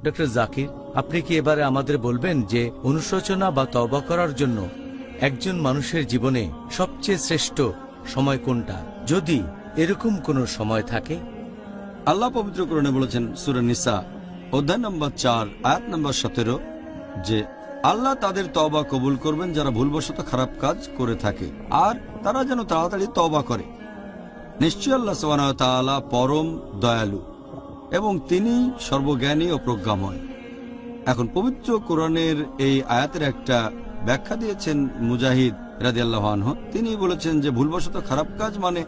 Doctor Zakir, আপনি কি এবারে আমাদের বলবেন যে অনুশোচনা বা তওবা করার জন্য একজন মানুষের জীবনে সবচেয়ে শ্রেষ্ঠ সময় কোনটা, যদি এরকম কোনো সময় থাকে? আল্লাহ পবিত্র কোরআনে বলেছেন সূরা নিসা অধ্যায় নম্বর 4 আয়াত নম্বর 17 যে আল্লাহ তাদের তওবা কবুল করবেন যারা ভুলবশত খারাপ কাজ করে থাকে, আর তারা যেন তাড়াতাড়ি তওবা করে। নিশ্চয় আল্লাহ সুবহানাহু ওয়া তাআলা পরম দয়ালু এবং তিনি সর্বজ্ঞানী ও প্রজ্ঞাময়। এখন পবিত্র কোরআনের এই আয়াতের একটা ব্যাখ্যা দিয়েছেন মুজাহিদ রাদিয়াল্লাহু আনহু। তিনি বলেছেন যে ভুলবশত খারাপ কাজ মানে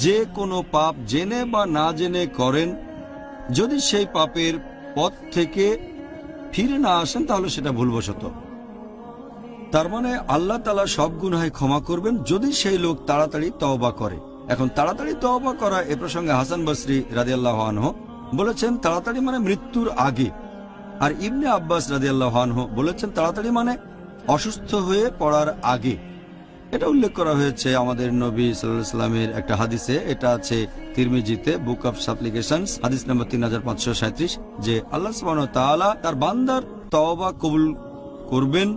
যে কোনো পাপ জেনে বা না জেনে করেন, যদি সেই পাপের পথ থেকে ফিরে না আসেন তাহলে সেটা ভুলবশত। তার মানে আল্লাহ তাআলা সব গুনাহ ক্ষমা করবেন যদি সেই লোক তাড়াতাড়ি তওবা করে। এখন তাড়াতাড়ি তওবা করা এ প্রসঙ্গে হাসান বসরি রাদিয়াল্লাহু আনহু বলেছেন তাড়াতাড়ি মানে মৃত্যুর আগে, আর ইবনে আব্বাস রাদিয়াল্লাহু আনহু বলেছেন তাড়াতাড়ি মানে অসুস্থ হয়ে পড়ার আগে। এটা উল্লেখ করা হয়েছে আমাদের নবী সাল্লাল্লাহু আলাইহি ওয়াসাল্লামের একটা হাদিসে, এটা আছে তিরমিজিতে বুক অফ সাপ্লিকেশনস হাদিস নম্বর 3537, যে আল্লাহ সুবহানাহু ওয়া তাআলা তার বান্দার তওবা কবুল করবেন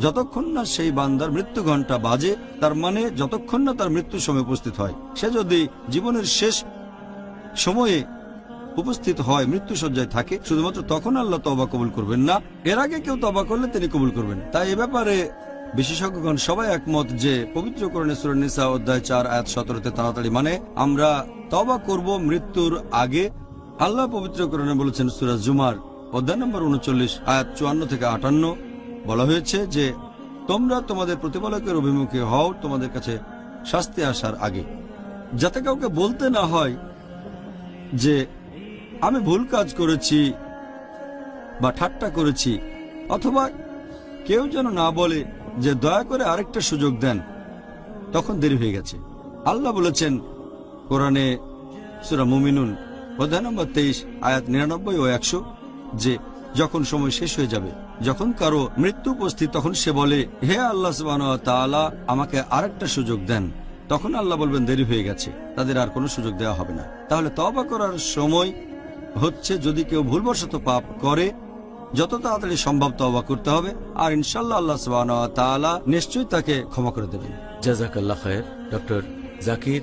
যতক্ষণ না সেই বান্দার মৃত্যু ঘণ্টা বাজে, তার মানে যতক্ষণ না তার মৃত্যুর সময় উপস্থিত হয়। সে যদি জীবনের শেষ সময়ে উপস্থিত হয়, মৃত্যুসজ্জায় থাকে, শুধুমাত্র তখন আল্লাহ তওবা কবুল করবেন না, এর আগে কেউ তওবা করলে তিনি কবুল করবেন। তাই এ ব্যাপারে বিশেষজ্ঞগণ সবাই একমত যে পবিত্র কোরআনে সূরা নিসা অধ্যায় 4 আয়াত 17-তে তাড়াতাড়ি মানে আমরা তওবা করব মৃত্যুর আগে। আল্লাহ পবিত্র কোরআনে বলেছেন সূরা জুমার অধ্যায় নম্বর 39 আয়াত 54 থেকে 58, বলা হয়েছে যে তোমরা তোমাদের প্রতিপালকের অভিমুখে হও তোমাদের কাছে শাস্তি আসার আগে, যাতে কাউকে বলতে না হয় যে আমি ভুল কাজ করেছি বা ঠাট্টা করেছি, অথবা কেউ যেন না বলে যে দয়া করে আরেকটা সুযোগ দেন, তখন দেরি হয়ে গেছে। আল্লাহ বলেছেন কোরআনে সূরা মুমিনুন অধ্যায় নম্বর 23 আয়াত 99 ও 100 যে যখন সময় শেষ হয়ে যাবে, যখন কারো মৃত্যু উপস্থিত, তখন সে বলে হে আল্লাহ সুবহানাহু ওয়া তাআলা আমাকে আরেকটা সুযোগ দেন, তখন আল্লাহ বলবেন দেরি হয়ে গেছে, তাদের আর কোনো সুযোগ দেওয়া হবে না। তাহলে তওবা করার সময় হচ্ছে যদি কেউ ভুলবশত পাপ করে যত তাড়াতাড়ি সম্ভব তওবা করতে হবে, আর ইনশাআল্লাহ আল্লাহ সুবহানাহু ওয়া তাআলা নিশ্চয়ই তাকে ক্ষমা করে দেবেন। জাযাকাল্লাহ খায়ের ডক্টর জাকির।